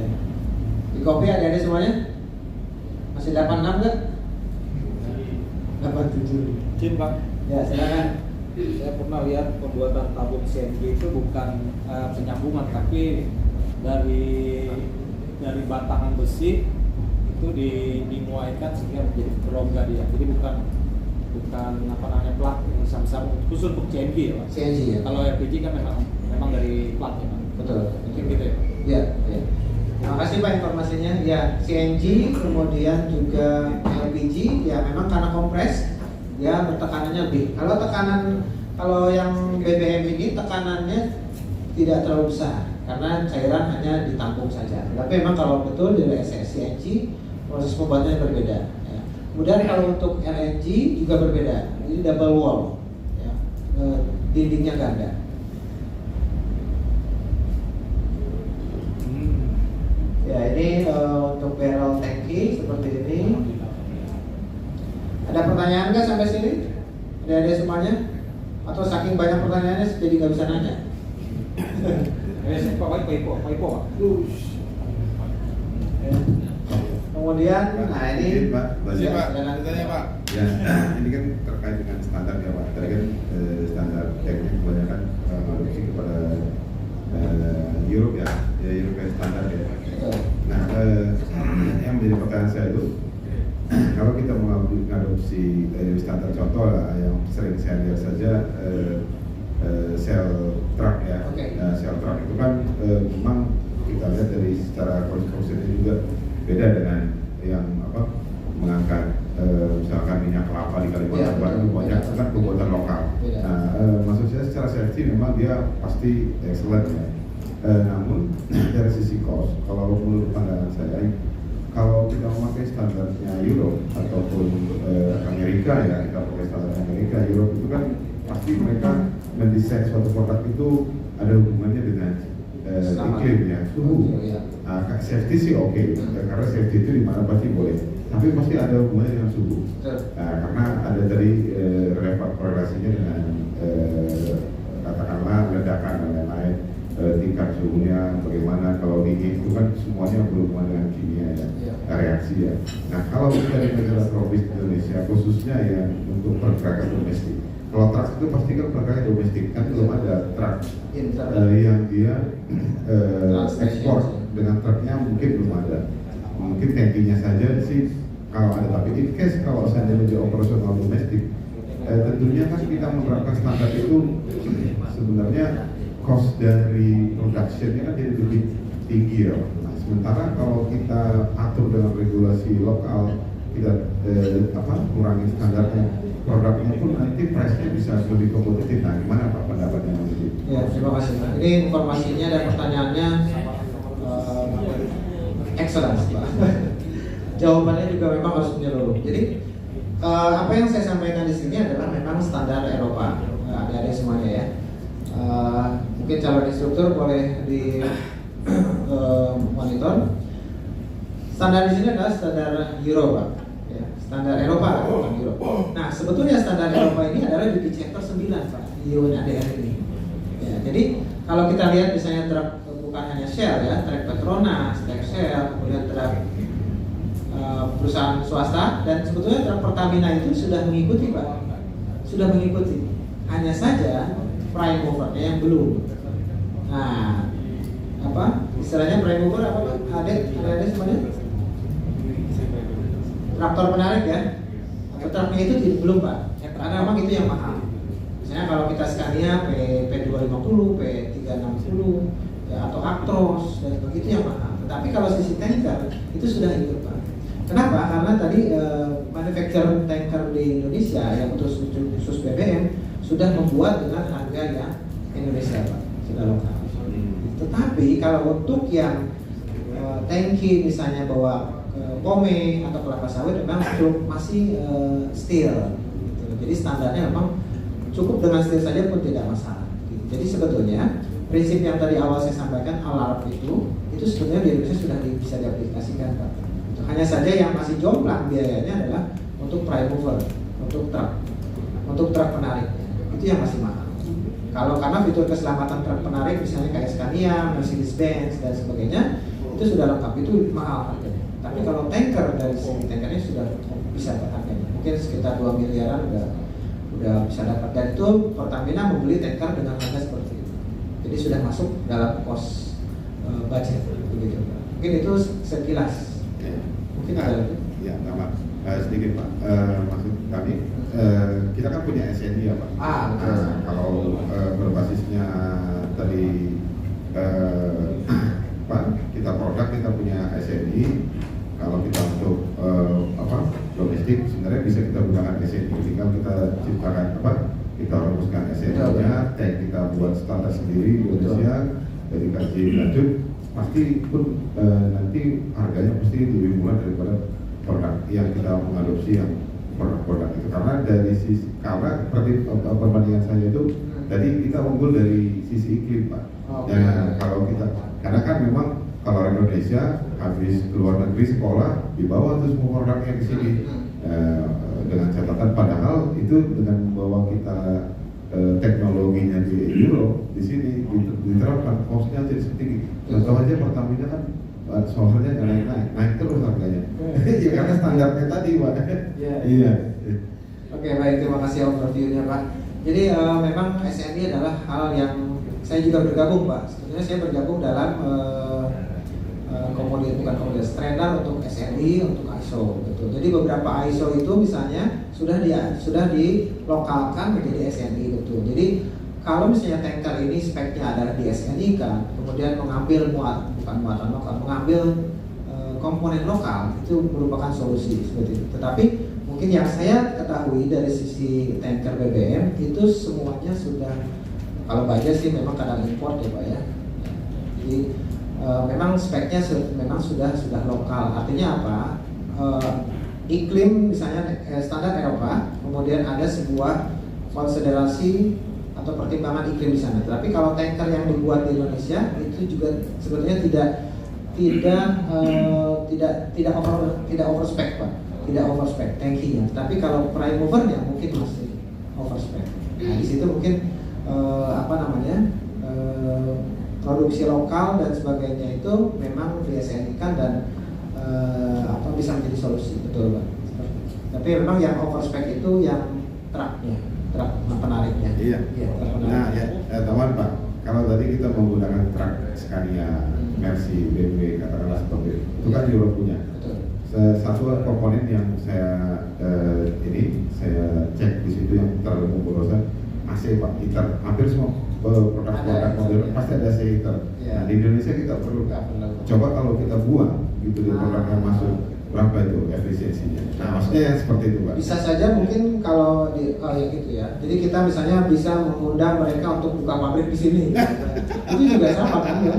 Ya. Di kopi ada semuanya? Masih 86 nggak? 87. Izin Pak. Ya, silakan. Saya pernah lihat pembuatan tabung CNG itu bukan penyambungan, tapi dari batangan besi itu dimuaikan sehingga menjadi berongga dia. Jadi bukan apa namanya plat sama-sama khusus untuk CNG ya Pak. CNG ya. Kalau LPG kan memang dari plat ya Pak. Betul. Mungkin gitu ya. Ya, ya. Terima kasih Pak informasinya. Ya, CNG kemudian juga LPG ya memang karena kompres ya tekanannya lebih. Kalau yang BBM ini tekanannya tidak terlalu besar karena cairan hanya ditampung saja. Tapi memang kalau betul dari CNG proses pembuatannya berbeda. Ya. Kemudian kalau untuk LNG juga berbeda. Ini double wall, ya. Dindingnya ganda. Ya, ini untuk barrel tangki seperti ini. Ada pertanyaan nggak sampai sini? Ada semuanya? Atau saking banyak pertanyaannya jadi nggak bisa nanya? Pak Ipo. Kemudian, nah ini Pak, masih Pak, silakan. tanya Pak. Ya, ini kan terkait dengan standar ya Pak. Tadi kan standar teknik kebanyakan mengadopsi kepada Europe ya, European standar ya. Nah, yang menjadi pertanyaan saya itu, kalau kita mengadopsi dari standar contoh lah, yang sering saya lihat saja sel truck ya. Sel truck itu kan memang kita lihat dari secara konstruksinya juga beda dengan yang mengangkat misalkan minyak kelapa di Kalimantan Barat, banyak kan pembuatan lokal. Nah, maksud saya secara safety memang dia pasti excellent ya. Namun dari sisi cost, kalau menurut pandangan saya, kalau kita memakai standarnya Europe ataupun Amerika ya, kita pakai standar Amerika, Europe itu kan pasti mereka mendesain suatu produk itu ada hubungannya dengan iklim ya, suhu. Nah, safety sih oke, karena safety itu di mana pasti boleh. Tapi pasti ada hubungannya dengan suhu. Nah, karena ada tadi korelasinya dengan katakanlah ledakan dan lain-lain, tingkat suhunya bagaimana, kalau dingin itu kan semuanya berhubungan dengan kimia ya, reaksi ya. Nah, kalau kita di negara tropis Indonesia khususnya ya untuk pergerakan domestik, kalau truk itu pasti kan pergerakan domestik, kan belum ada truk yang dia ekspor dengan truknya mungkin belum ada. Mungkin tankinya saja sih kalau ada, tapi in case kalau seandainya dia operasional domestik, tentunya kan kita menerapkan standar itu sebenarnya cost dari productionnya kan jadi lebih tinggi ya. Nah, sementara kalau kita atur dengan regulasi lokal, kita kurangi standarnya, produknya pun nanti price-nya bisa lebih kompetitif. Nah, gimana Pak pendapatnya Mas Didi? Ya, terima kasih Pak. Ini informasinya dan pertanyaannya excellent Pak. Jawabannya juga memang harus menyeluruh. Jadi apa yang saya sampaikan di sini adalah memang standar Eropa, adik-adik semuanya ya. Mungkin calon instruktur boleh di monitor. Standar di sini adalah standar Euro Pak. Ya, standar Eropa bukan Euro. Nah, sebetulnya standar Eropa ini adalah di chapter 9 Pak, di UNADR ini. Ya, jadi kalau kita lihat misalnya truk bukan hanya Shell ya, truk Petronas, truk Shell, kemudian truk perusahaan swasta, dan sebetulnya truk Pertamina itu sudah mengikuti Pak, sudah mengikuti. Hanya saja prime movernya yang belum. Nah, apa istilahnya prime mover apa Pak? Ada semuanya? Traktor penarik ya, atau truknya itu belum Pak, karena memang itu yang mahal. Misalnya kalau kita Scania P250, P360 ya, atau Actros dan begitu yang mahal. Tetapi kalau sisi tanker itu sudah ikut Pak. Kenapa? Karena tadi manufacturer tanker di Indonesia yang khusus BBM sudah membuat dengan harga yang Indonesia Pak, sudah lokal. Tetapi kalau untuk yang tangki misalnya bawa pome atau kelapa sawit memang masih steel gitu. Jadi standarnya memang cukup dengan steel saja pun tidak masalah gitu. Jadi sebetulnya prinsip yang tadi awal saya sampaikan alarm itu sebetulnya di Indonesia sudah bisa diaplikasikan Pak. Hanya saja yang masih jomplang biayanya adalah untuk prime mover, untuk truk penarik itu yang masih mahal. Kalau karena fitur keselamatan truk penarik misalnya kayak Scania, Mercedes-Benz dan sebagainya itu sudah lengkap, itu mahal harganya. Tapi kalau tanker dari segi tankernya sudah bisa harganya, mungkin sekitar 2 miliaran udah bisa dapat. Dan itu Pertamina membeli tanker dengan harga seperti itu. Jadi sudah masuk dalam cost budget begitu. Mungkin itu sekilas. Ya. Mungkin ada lagi. Ya, sama sedikit Pak. Maksud kami kita kan punya SNI ya Pak. Kalau berbasisnya tadi kita produk kita punya SNI. Kalau kita untuk domestik sebenarnya bisa kita gunakan SNI. Tinggal kita ciptakan kita rumuskan SNI-nya, tank kita buat standar sendiri di Indonesia, dari kaji lanjut, pasti pun nanti harganya pasti lebih murah daripada produk yang kita mengadopsi yang produk-produk itu. Karena dari sisi perbandingan saya itu tadi kita unggul dari sisi iklim Pak. Kalau kita karena kan memang kalau Indonesia habis keluar negeri sekolah dibawa tuh semua produknya ke sini dengan catatan padahal itu dengan membawa kita teknologinya di Euro di sini diterapkan costnya jadi setinggi. Contoh aja Pertamina kan soalnya naik terus harganya. Ya karena standarnya tadi Pak. Iya. Oke, baik, terima kasih overview-nya Pak. Jadi memang SNI adalah hal yang saya juga bergabung Pak. Sebetulnya saya bergabung dalam komoditas trader untuk SNI, untuk ISO betul. Jadi beberapa ISO itu misalnya sudah dilokalkan menjadi SNI betul. Jadi kalau misalnya tanker ini speknya adalah di SNI kan, kemudian mengambil muatan lokal, mengambil komponen lokal itu merupakan solusi seperti itu. Tetapi mungkin yang saya ketahui dari sisi tanker BBM itu semuanya sudah, kalau baja sih memang kadang import ya Pak ya. Jadi memang speknya memang sudah lokal. Artinya apa? Iklim misalnya standar Eropa, kemudian ada sebuah konsiderasi atau pertimbangan iklim di sana. Tapi kalau tanker yang dibuat di Indonesia itu juga sebetulnya tidak overspec Pak, tidak overspec tankinya. Tapi kalau prime movernya mungkin masih overspec. Nah di situ mungkin produksi lokal dan sebagainya itu memang di-SNI-kan dan bisa menjadi solusi betul Pak. Tapi memang yang overspec itu yang truk penariknya. Iya. Nah teman Pak, kalau tadi kita menggunakan truk Scania, Mercy, BMW katakanlah seperti itu kan Euro punya. Betul. Satu komponen yang saya cek di situ yang terlalu memborosan AC Pak, heater. Hampir semua produk-produk mobil pasti ada AC heater. Nah di Indonesia kita perlu. Coba kalau kita buang gitu di produk yang masuk berapa itu efisiensinya. Nah, maksudnya yang seperti itu, Pak. Bisa saja mungkin kalau ya gitu ya. Jadi kita misalnya bisa mengundang mereka untuk buka pabrik di sini. Itu juga sama kan ya.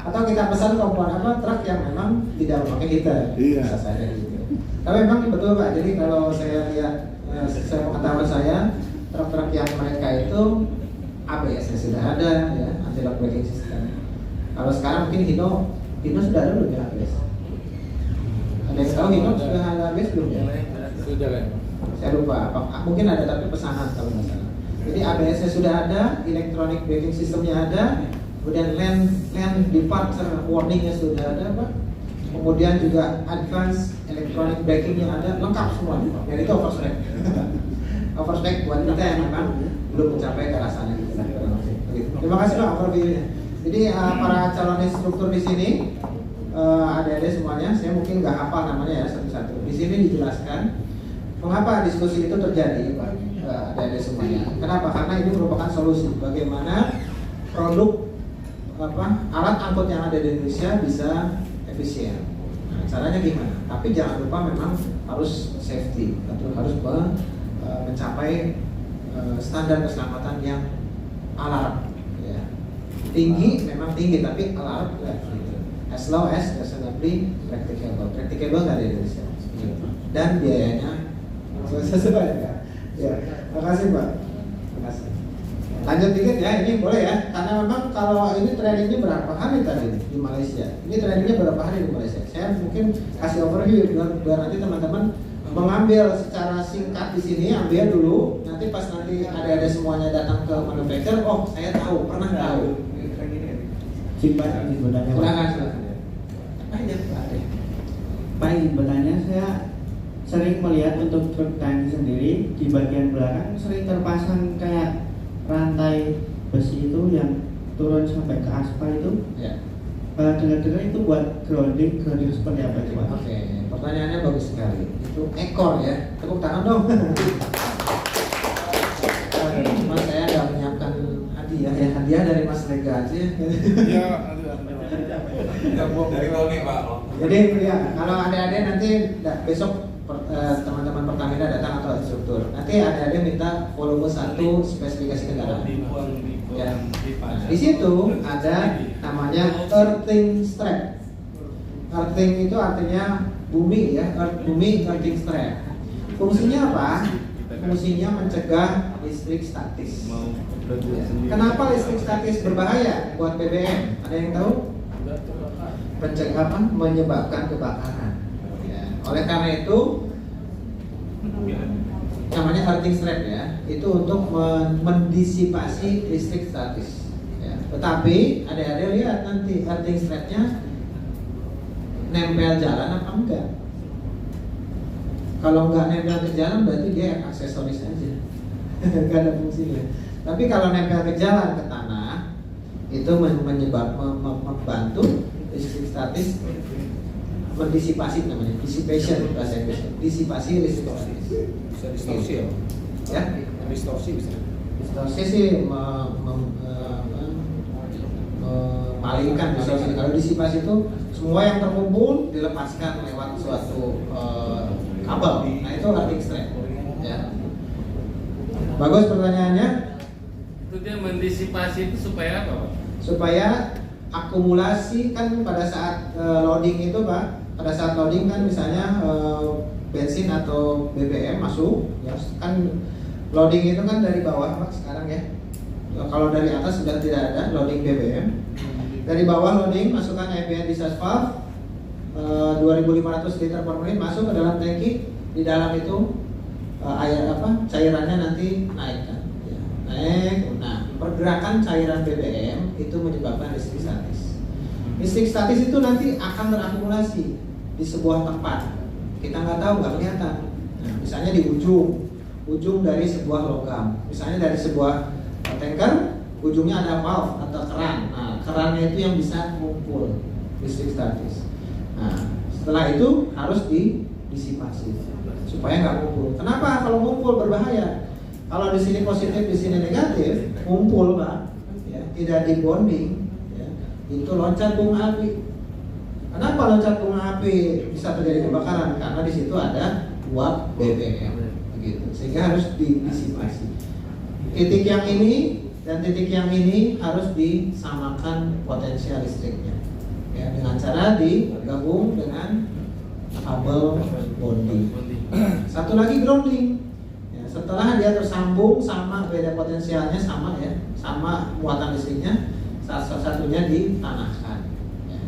Atau kita pesan komponen truk yang memang tidak memakai heater. Iya. Bisa saja gitu. Tapi memang betul Pak. Jadi kalau saya lihat saya pengetahuan saya truk-truk yang mereka itu ABS sudah ada ya, anti-lock braking system. Kalau sekarang mungkin Hino sudah ada belum ya ABS? Ada yang tahu Hino sudah ada ABS belum ya? Sudah kan? Saya lupa, mungkin ada tapi pesanan kalau nggak salah. Jadi ABS-nya sudah ada, electronic braking systemnya ada, kemudian lane departure warning-nya sudah ada, Pak. Kemudian juga advance electronic braking-nya ada, lengkap semua. Dan itu overspec. Overspec buat kita yang memang belum mencapai ke arah sana gitu. Terima kasih Pak overview-nya. Jadi para calon instruktur di sini adik-adik semuanya, saya mungkin nggak hafal namanya ya satu-satu. Di sini dijelaskan mengapa diskusi itu terjadi, Pak, adik-adik semuanya. Kenapa? Karena ini merupakan solusi bagaimana produk alat angkut yang ada di Indonesia bisa efisien. Nah, caranya gimana? Tapi jangan lupa memang harus safety atau harus mencapai standar keselamatan yang alarm. Ya. Tinggi memang tinggi, tapi alarm enggak. As low as reasonably practicable. Practicable nggak di Indonesia. Dan biayanya sesuai ya. Ya, makasih Pak. Makasih. Lanjut dikit ya, ini boleh ya. Karena memang kalau ini trainingnya berapa hari tadi di Malaysia. Ini trainingnya berapa hari di Malaysia. Saya mungkin kasih overview biar nanti teman-teman mengambil secara singkat di sini, ambil dulu. Nanti pas nanti ada semuanya datang ke manufacturer, oh saya tahu, pernah tahu. Pak, ini bertanya Silakan. Pak, ini bertanya, saya sering melihat untuk truk tangki sendiri di bagian belakang sering terpasang kayak rantai besi itu yang turun sampai ke aspal itu. Ya. Dengar-dengar itu buat grounding seperti apa itu Pak? Oke, pertanyaannya bagus sekali. Itu ekor ya, tepuk tangan dong. Mas saya nggak menyiapkan hadiah ya, hadiah dari Mas Lega aja. Ya, dari Tony Pak. Jadi ya, kalau adik-adik nanti besok teman-teman Pertamina datang atau instruktur, nanti adik-adik minta volume 1 spesifikasi kendaraan. Ya. Nah, di situ ada namanya earthing strap. Earthing itu artinya bumi ya, earthing strap. Fungsinya apa? Fungsinya mencegah listrik statis. Ya. Kenapa listrik statis berbahaya buat BBM? Ada yang tahu? Menyebabkan kebakaran. Ya. Oleh karena itu namanya earthing strap ya, itu untuk mendisipasi listrik statis. Ya. Tetapi ada lihat nanti earthing strapnya nempel jalan apa enggak? Kalau enggak nempel ke jalan berarti dia aksesoris aja, enggak ada fungsinya. Tapi kalau nempel ke jalan, ke tanah, itu membantu listrik statis mendisipasi, namanya dissipation bahasa Inggris, disipasi listrik statis. Bisa distorsi ya? Ya, Distorsi bisa. distorsi sih malingkan distorsi. Kalau disipasi itu semua yang terkumpul dilepaskan lewat suatu kabel. Nah itu earthing strap. Ya. Bagus pertanyaannya. Itu dia mendisipasi itu supaya apa Pak? Supaya akumulasi kan pada saat loading itu Pak. Pada saat loading kan misalnya bensin atau BBM masuk, ya kan loading itu kan dari bawah Pak sekarang ya. Kalau dari atas sudah tidak ada loading BBM. Dari bawah loading masukkan ambient discharge valve 2.500 liter per menit masuk ke dalam tangki. Di dalam itu cairannya nanti naik kan, ya. Naik. Nah pergerakan cairan BBM itu menyebabkan listrik statis. Listrik statis itu nanti akan terakumulasi di sebuah tempat. Kita nggak tahu, nggak kelihatan. Nah, misalnya di ujung dari sebuah logam, misalnya dari sebuah tanker, ujungnya ada valve atau keran. Nah, kerannya itu yang bisa mengumpul listrik statis. Nah, setelah itu harus didisipasi supaya nggak ngumpul. Kenapa? Kalau ngumpul berbahaya. Kalau di sini positif, di sini negatif, ngumpul Pak, ya, tidak dibonding, ya, itu loncat bunga api. Kenapa loncat bunga api bisa terjadi kebakaran? Karena di situ ada uap BBM, begitu. Sehingga harus disipasi. Titik yang ini dan titik yang ini harus disamakan potensial listriknya. Ya, dengan cara digabung dengan kabel bonding. Satu lagi grounding. Ya, setelah dia tersambung sama beda potensialnya sama ya, sama muatan listriknya, salah satunya ditanahkan. Ya,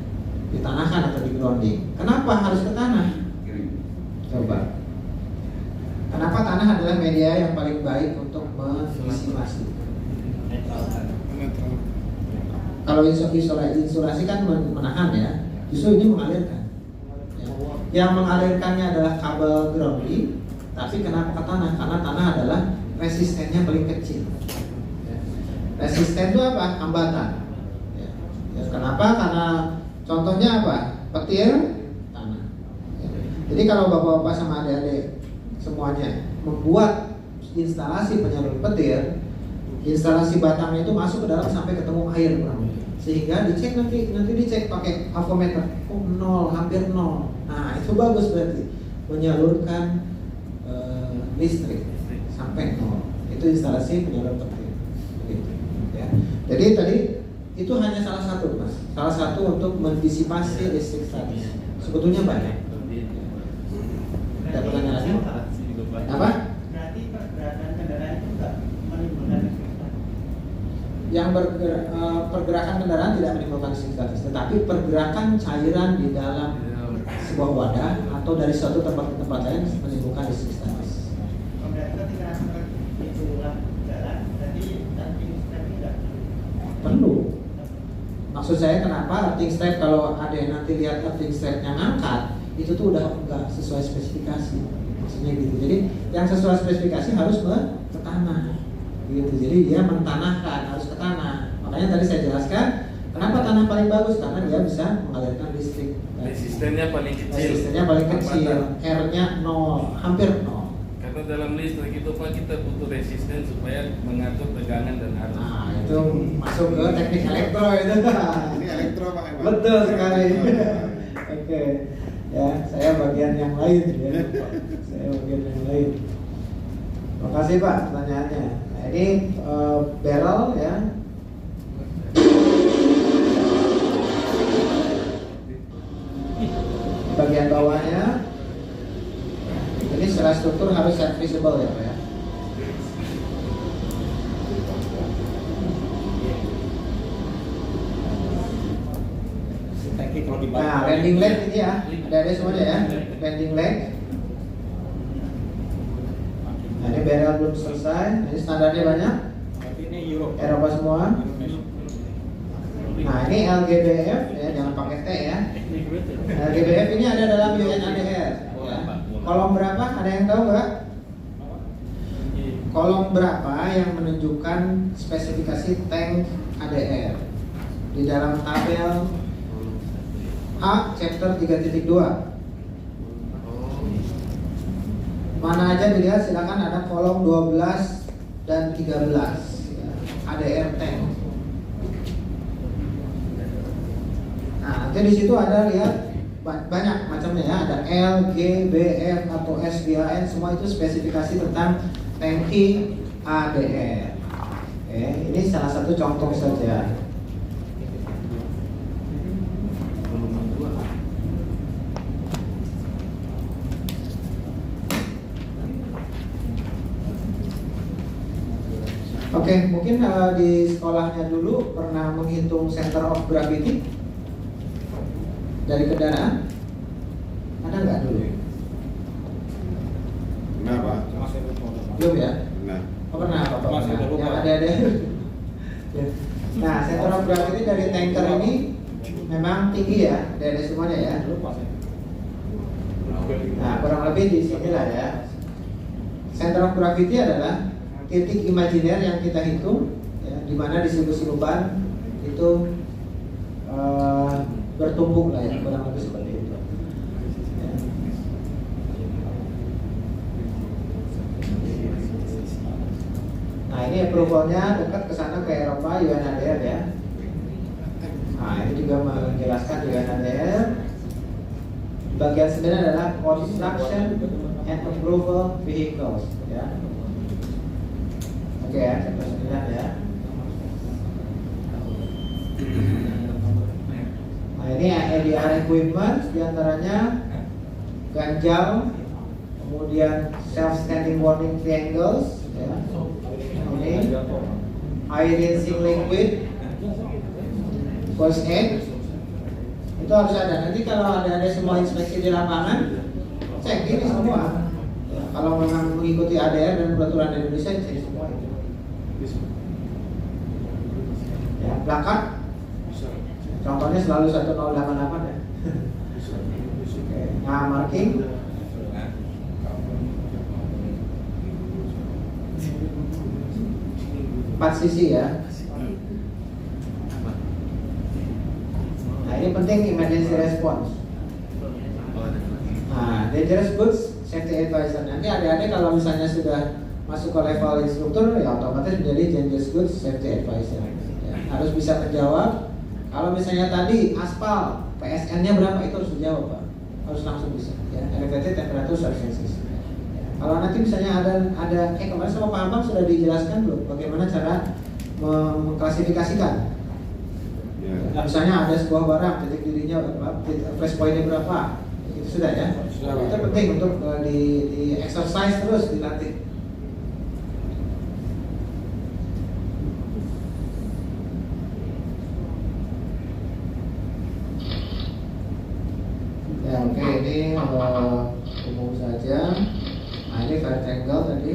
ditanahkan atau di grounding. Kenapa harus ke tanah? Coba. Kenapa tanah adalah media yang paling baik untuk mendisipasi? Kalau insulasi kan menahan ya, justru ini mengalirkan. Ya. Yang mengalirkannya adalah kabel grounding, tapi kenapa ke tanah? Karena tanah adalah resistennya paling kecil. Ya. Resisten itu apa? Hambatan. Ya. Ya, kenapa? Karena contohnya apa? Petir, tanah. Ya. Jadi kalau bapak-bapak sama adik-adik semuanya membuat instalasi penyalur petir, instalasi batangnya itu masuk ke dalam sampai ketemu air kurang lebih. Sehingga dicek nanti dicek pakai avometer. Oh, 0, hampir 0. Nah, itu bagus berarti menyalurkan listrik sampai 0. Itu instalasi penyalur petir. Begitu, ya. Jadi tadi itu hanya salah satu, Mas. Salah satu untuk mendisipasi listrik statis. Sebetulnya banyak. Ada pertanyaan lagi? Apa? Berarti pergerakan kendaraan itu enggak menimbulkan Yang pergerakan kendaraan tidak menimbulkan listrik statis, tetapi pergerakan cairan di dalam sebuah wadah atau dari suatu tempat ke tempat lain menimbulkan listrik statis. berarti ketika itu jalan, berarti earthing strap tidak Perlu. Maksud saya kenapa earthing strap, kalau ada yang nanti lihat earthing strapnya ngangkat, itu tuh udah enggak sesuai spesifikasi. Maksudnya gitu. Jadi yang sesuai spesifikasi harus ke tanah. Gitu. Jadi dia mentanahkan, harus ke tanah. Makanya tadi saya jelaskan kenapa tanah paling bagus, karena dia bisa mengalirkan listrik. Resistennya paling kecil. Resistennya paling kecil, R-nya 0, hampir 0. Karena dalam listrik itu Pak kita butuh resisten supaya mengatur tegangan dan arus. Nah, itu masuk ke teknik elektro itu. Ini elektro Pak Eman. Betul sekali. Oke. Ya, saya bagian yang lain ya. Saya bagian yang lain. Terima kasih Pak pertanyaannya. Nah, ini barrel ya. Bagian bawahnya ini secara struktur harus serviceable ya Pak ya. Teknik kalau dibalik. Nah, landing leg ini ya, ada semuanya ya, landing leg. Nah, ini barrel belum selesai, ini standarnya banyak, Tapi ini Euro. Eropa semua. Nah, ini LGBF ya, jangan pakai T ya. LGBF ini ada dalam UNADR. Ya. Kolom berapa? Ada yang tahu nggak? Kolom berapa yang menunjukkan spesifikasi tank ADR di dalam tabel A chapter 3.2. Mana aja dilihat, silakan ada kolom 12 dan 13 ya, ADR tank. Nah, nanti di situ ada lihat banyak macamnya ya, ada L, G, B, F atau S, B, A, N, semua itu spesifikasi tentang tangki ADR. Oke, ini salah satu contoh saja. Oke, mungkin di sekolahnya dulu pernah menghitung center of gravity dari kendaraan? Ada nggak dulu? Kenapa? Masih ada model. Belum ya? Nah, Oh, pernah Bapak? Masih Pernah. ada lupa. Yang ada. Ya. Nah, center of gravity dari tanker ini memang tinggi ya, ada semuanya ya. Lupa saya. Nah, kurang lebih di sini lah ya. Center of gravity adalah titik imajiner yang kita hitung, ya, di mana distribusi beban itu bertumpuk lah ya, kurang lebih seperti itu. Ya. Nah, ini approvalnya dekat ke sana ke Eropa, UNADR ya. Nah, ini juga menjelaskan UNADR bagian 9 adalah construction and approval vehicles, ya. Oke ya, contoh 9 ya. Nah ini ADR equipment, diantaranya ganjal, kemudian self-standing warning triangles, ya. Ini air rinsing liquid, first aid, itu harus ada. Nanti kalau ada semua inspeksi di lapangan, cek ini semua. Ya, kalau memang mengikuti ADR dan peraturan Indonesia, cek semua itu. Ya, plakat, contohnya selalu 1088 ya. Oke. Nah, marking, 4 sisi ya. Nah ini penting emergency response. Nah dangerous goods safety advisor. Nanti adik-adik kalau misalnya sudah masuk ke level instruktur ya otomatis menjadi dangerous goods safety advisor. Ya, harus bisa menjawab. Kalau misalnya tadi aspal PSN-nya berapa itu harus dijawab Pak. Harus langsung bisa. Ya, elevated temperature substances. Kalau nanti misalnya ada kemarin sama Pak Abang sudah dijelaskan belum bagaimana cara mengklasifikasikan. Ya. Nah, misalnya ada sebuah barang titik dirinya flash point-nya berapa, itu sudah ya. Sudah. Itu penting untuk di exercise terus dilatih. Ya oke, ini umum saja. Nah ini rectangle tadi.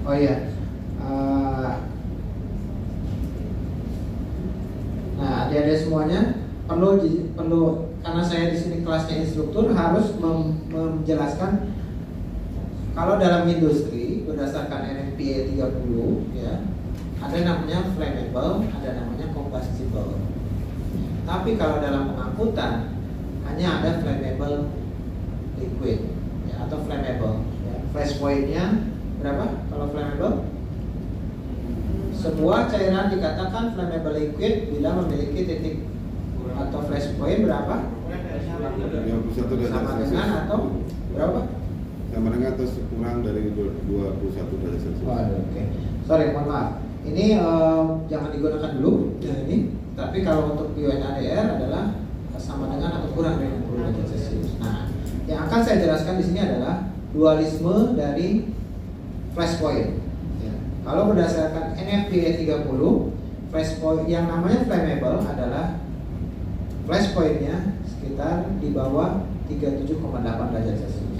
Oh iya. Nah adik-adik semuanya perlu karena saya di sini kelasnya instruktur harus menjelaskan kalau dalam industri berdasarkan NFPA 30 ya ada namanya flammable, ada namanya combustible. Tapi kalau dalam pengangkutan hanya ada flammable liquid ya, atau flammable. Ya. Flash point-nya berapa? Kalau flammable, sebuah cairan dikatakan flammable liquid bila memiliki titik atau flash point berapa? 51 derajat Sama Celcius. dengan atau berapa? Sama dengan atau kurang dari 21 derajat Celcius. Waduh, oke. Sorry, mohon maaf. Ini jangan digunakan dulu yang ini. Tapi kalau untuk UNADR adalah sama dengan atau kurang dari 60 derajat Celcius. Nah, yang akan saya jelaskan di sini adalah dualisme dari flash point. Ya. Kalau berdasarkan NFPA 30, flash point yang namanya flammable adalah flash point-nya sekitar di bawah 37,8 derajat Celcius.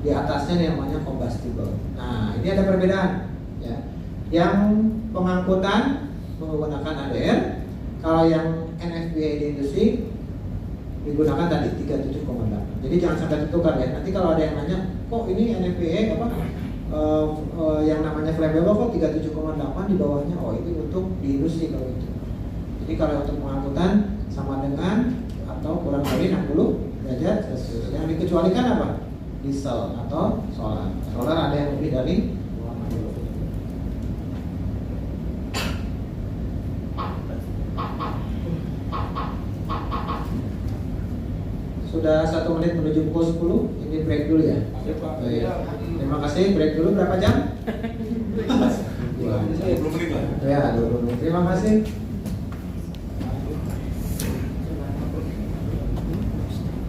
Di atasnya namanya combustible. Nah, ini ada perbedaan. Ya. Yang pengangkutan menggunakan ADR, kalau yang NFPA di industri digunakan tadi 37,8. Jadi jangan sampai tertukar ya. Nanti kalau ada yang nanya, kok ini NFPA apa? Yang namanya flammable kok 37,8 di bawahnya? Oh itu untuk di industri kalau itu. Jadi kalau untuk pengangkutan sama dengan atau kurang dari 60 derajat Celcius. Yang dikecualikan apa? Diesel atau solar. Solar ada yang lebih dari 60. Sudah 1 menit menuju pukul 10. Ini break dulu ya. Iya, Pak. Terima kasih. Break dulu berapa jam? 20 menit lah. Ya 20 menit. Terima kasih.